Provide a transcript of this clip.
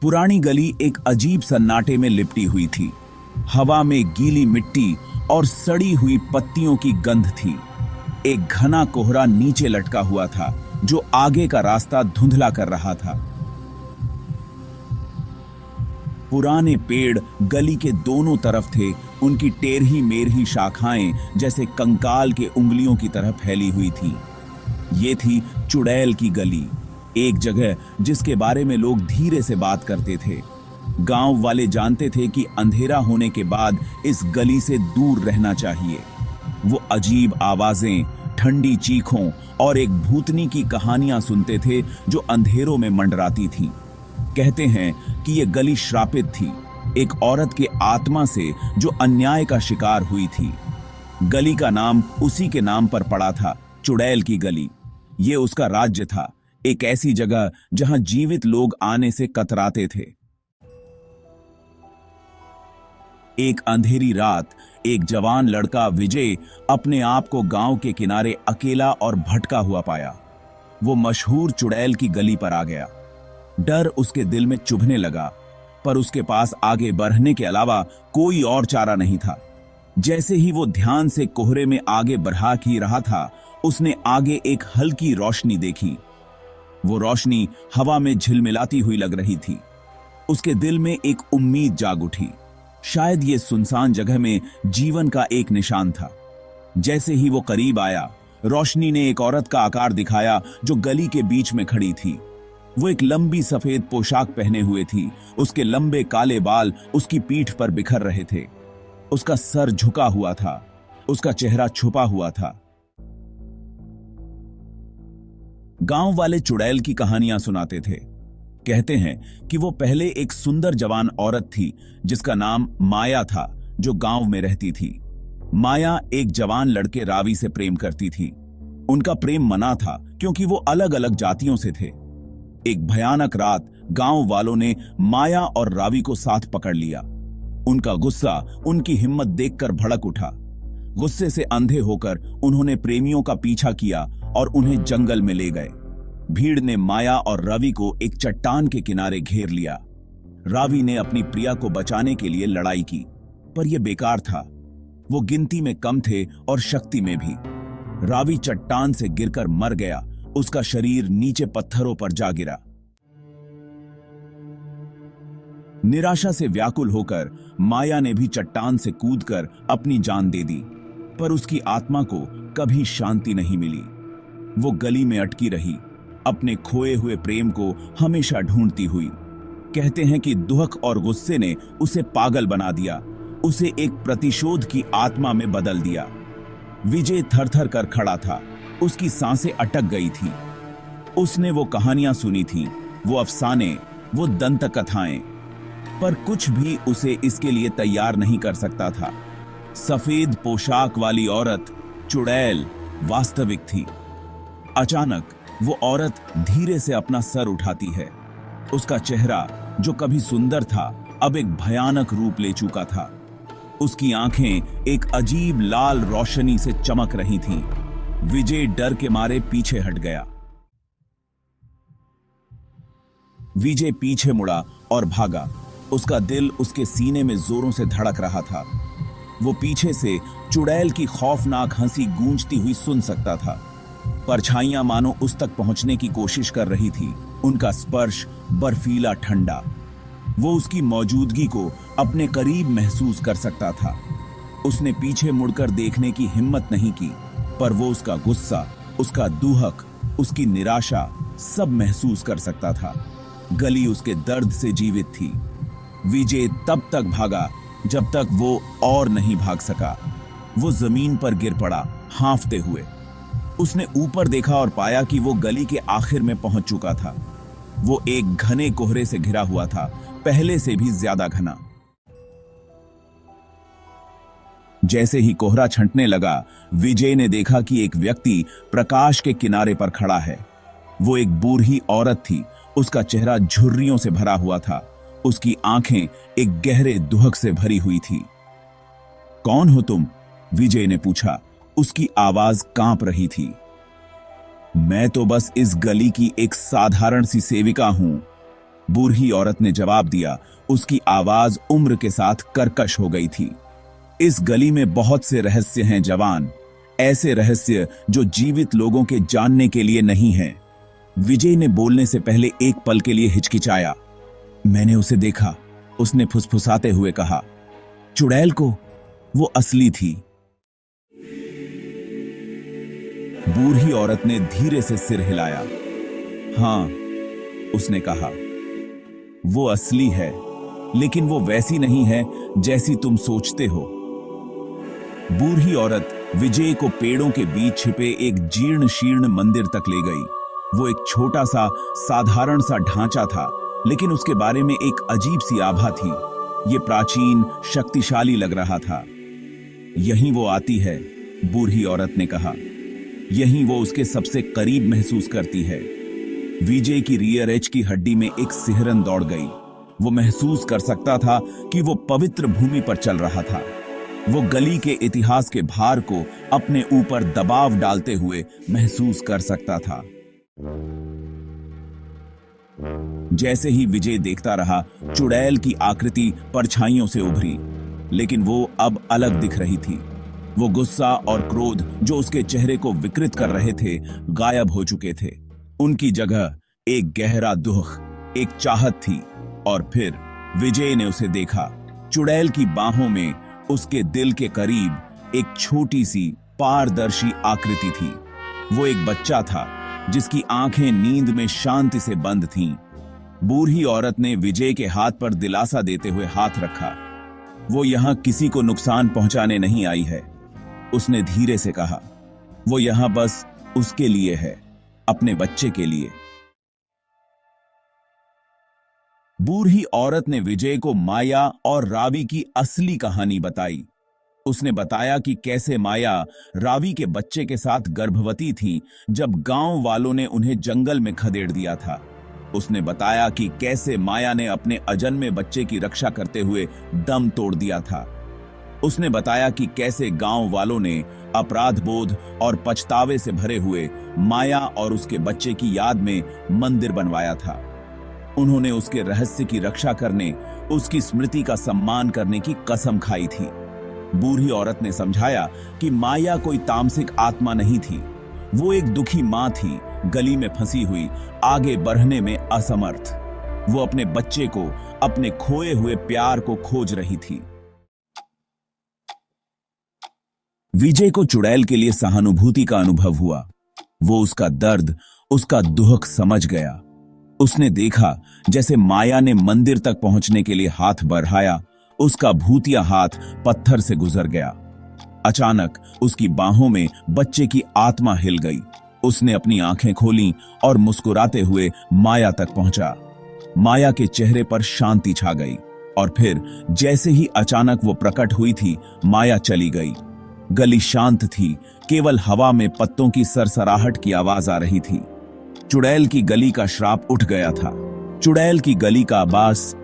पुरानी गली एक अजीब सन्नाटे में लिपटी हुई थी। हवा में गीली मिट्टी और सड़ी हुई पत्तियों की गंध थी। एक घना कोहरा नीचे लटका हुआ था जो आगे का रास्ता धुंधला कर रहा था। पुराने पेड़ गली के दोनों तरफ थे। उनकी टेढ़ी मेढ़ी शाखाएं जैसे कंकाल के उंगलियों की तरह फैली हुई थीं। ये थी चुड़ैल की गली, एक जगह जिसके बारे में लोग धीरे से बात करते थे। गांव वाले जानते थे कि अंधेरा होने के बाद इस गली से दूर रहना चाहिए। वो अजीब आवाजें, ठंडी चीखों और एक भूतनी की कहानियां सुनते थे जो अंधेरों में मंडराती थीं। कहते हैं कि ये गली श्रापित थी, एक औरत के आत्मा से जो अन्याय का शिकार हुई थी। गली का नाम उसी के नाम पर पड़ा था, चुड़ैल की गली। ये उसका राज्य था, एक ऐसी जगह जहां जीवित लोग आने से कतराते थे। एक अंधेरी रात एक जवान लड़का विजय अपने आप को गांव के किनारे अकेला और भटका हुआ पाया। वो मशहूर चुड़ैल की गली पर आ गया। डर उसके दिल में चुभने लगा, पर उसके पास आगे बढ़ने के अलावा कोई और चारा नहीं था। जैसे ही वो ध्यान से कोहरे में आगे बढ़ा ही रहा था, उसने आगे एक हल्की रोशनी देखी। वो रोशनी हवा में झिलमिलाती हुई लग रही थी। उसके दिल में एक उम्मीद जाग उठी। शायद ये सुनसान जगह में जीवन का एक निशान था। जैसे ही वो करीब आया, रोशनी ने एक औरत का आकार दिखाया जो गली के बीच में खड़ी थी। वो एक लंबी सफेद पोशाक पहने हुए थी। उसके लंबे काले बाल उसकी पीठ पर बिखर रहे थे। उसका सर झुका हुआ था, उसका चेहरा छुपा हुआ था। गांव वाले चुड़ैल की कहानियां सुनाते थे। कहते हैं कि वो पहले एक सुंदर जवान औरत थी जिसका नाम माया था, जो गांव में रहती थी। माया एक जवान लड़के रावी से प्रेम करती थी। उनका प्रेम मना था क्योंकि वो अलग अलग जातियों से थे। एक भयानक रात गांव वालों ने माया और रावी को साथ पकड़ लिया। उनका गुस्सा उनकी हिम्मत देखकर भड़क उठा। गुस्से से अंधे होकर उन्होंने प्रेमियों का पीछा किया और उन्हें जंगल में ले गए। भीड़ ने माया और रवि को एक चट्टान के किनारे घेर लिया। रावी ने अपनी प्रिया को बचाने के लिए लड़ाई की, पर यह बेकार था। वो गिनती में कम थे और शक्ति में भी। रावी चट्टान से गिरकर मर गया। उसका शरीर नीचे पत्थरों पर जा गिरा। निराशा से व्याकुल होकर माया ने भी चट्टान से कूदकर अपनी जान दे दी, पर उसकी आत्मा को कभी शांति नहीं मिली। वो गली में अटकी रही, अपने खोए हुए प्रेम को हमेशा ढूंढती हुई। कहते हैं कि दुख और गुस्से ने उसे पागल बना दिया, उसे एक प्रतिशोध की आत्मा में बदल दिया। विजय थरथर कर खड़ा था, उसकी सांसें अटक गई थी। उसने वो कहानियां सुनी थी, वो अफसाने, वो दंत कथाएं, पर कुछ भी उसे इसके लिए तैयार नहीं कर सकता था। सफेद पोशाक वाली औरत चुड़ैल वास्तविक थी। अचानक वो औरत धीरे से अपना सर उठाती है। उसका चेहरा जो कभी सुंदर था अब एक भयानक रूप ले चुका था। उसकी आंखें एक अजीब लाल रोशनी से चमक रही थीं। विजय डर के मारे पीछे हट गया। विजय पीछे मुड़ा और भागा। उसका दिल उसके सीने में जोरों से धड़क रहा था। वो पीछे से चुड़ैल की खौफनाक हंसी गूंजती हुई सुन सकता था। परछाइयां मानो उस तक पहुंचने की कोशिश कर रही थी। उनका स्पर्श बर्फीला ठंडा। वो उसकी मौजूदगी को अपने करीब महसूस कर सकता था। उसने पीछे मुड़कर देखने की हिम्मत नहीं की, पर वो उसका गुस्सा, उसका दुहक, उसकी निराशा सब महसूस कर सकता था। गली उसके दर्द से जीवित थी। विजय तब तक भागा जब तक वो और नहीं भाग सका। वो जमीन पर गिर पड़ा, हांफते हुए। उसने ऊपर देखा और पाया कि वो गली के आखिर में पहुंच चुका था। वो एक घने कोहरे से घिरा हुआ था, पहले से भी ज्यादा घना। जैसे ही कोहरा छंटने लगा, विजय ने देखा कि एक व्यक्ति प्रकाश के किनारे पर खड़ा है। वो एक बूढ़ी औरत थी। उसका चेहरा झुर्रियों से भरा हुआ था। उसकी आंखें एक गहरे दुहक से भरी हुई थी। कौन हो तुम? विजय ने पूछा। उसकी आवाज कांप रही थी। मैं तो बस इस गली की एक साधारण सी सेविका हूं। बूढ़ी औरत ने जवाब दिया। उसकी आवाज उम्र के साथ कर्कश हो गई थी। इस गली में बहुत से रहस्य हैं जवान, ऐसे रहस्य जो जीवित लोगों के जानने के लिए नहीं हैं। विजय ने बोलने से पहले एक पल के लिए हिचकिचाया। मैंने उसे देखा, उसने फुसफुसाते हुए कहा। चुड़ैल को? वो असली थी। बूढ़ी औरत ने धीरे से सिर हिलाया। हां, उसने कहा, वो असली है, लेकिन वो वैसी नहीं है जैसी तुम सोचते हो। बूढ़ी औरत विजय को पेड़ों के बीच छिपे एक जीर्ण शीर्ण मंदिर तक ले गई। वो एक छोटा सा साधारण सा ढांचा था, लेकिन उसके बारे में एक अजीब सी आभा थी। ये प्राचीन, शक्तिशाली लग रहा था। यहीं वो आती है, बूढ़ी औरत ने कहा। यहीं वो उसके सबसे करीब महसूस करती है। विजय की रियर एज की हड्डी में एक सिहरन दौड़ गई। वो महसूस कर सकता था कि वो पवित्र भूमि पर चल रहा था। वो गली के इतिहास के भार को अपने ऊपर दबाव डालते हुए महसूस कर सकता था। जैसे ही विजय देखता रहा, चुड़ैल की आकृति परछाइयों से उभरी, लेकिन वो अब अलग दिख रही थी। वो गुस्सा और क्रोध जो उसके चेहरे को विकृत कर रहे थे, गायब हो चुके थे। उनकी जगह एक गहरा दुख, एक चाहत थी। और फिर विजय ने उसे देखा। चुड़ैल की बाहों में, उसके दिल के करीब, एक छोटी सी पारदर्शी आकृति थी। वो एक बच्चा था जिसकी आंखें नींद में शांति से बंद थीं। बूढ़ी औरत ने विजय के हाथ पर दिलासा देते हुए हाथ रखा। वो यहां किसी को नुकसान पहुंचाने नहीं आई है, उसने धीरे से कहा। वो यहां बस उसके लिए है, अपने बच्चे के लिए। बूढ़ी औरत ने विजय को माया और रावी की असली कहानी बताई। उसने बताया कि कैसे माया रावी के बच्चे के साथ गर्भवती थी जब गांव वालों ने उन्हें जंगल में खदेड़ दिया था। उसने बताया कि कैसे माया ने अपने अजन्मे बच्चे की रक्षा करते हुए दम तोड़ दिया था। उसने बताया कि कैसे गांव वालों ने अपराध बोध और पछतावे से भरे हुए माया और उसके बच्चे की याद में मंदिर बनवाया था। उन्होंने उसके रहस्य की रक्षा करने, उसकी स्मृति का सम्मान करने की कसम खाई थी। बूढ़ी औरत ने समझाया कि माया कोई तामसिक आत्मा नहीं थी। वो एक दुखी मां थी, गली में फंसी हुई, आगे बढ़ने में असमर्थ। वो अपने बच्चे को, अपने खोए हुए प्यार को खोज रही थी। विजय को चुड़ैल के लिए सहानुभूति का अनुभव हुआ। वो उसका दर्द, उसका दुख समझ गया। उसने देखा जैसे माया ने मंदिर तक पहुंचने के लिए हाथ बढ़ाया, उसका भूतिया हाथ पत्थर से गुजर गया। अचानक उसकी बाहों में बच्चे की आत्मा हिल गई। उसने अपनी आंखें खोलीं और मुस्कुराते हुए माया तक पहुंचा। माया के चेहरे पर शांति छा गई और फिर जैसे ही अचानक वो प्रकट हुई थी, माया चली गई। गली शांत थी, केवल हवा में पत्तों की सरसराहट की आवाज आ रही थी। चुड़ैल की गली का श्राप उठ गया था। चुड़ैल की गली का आवास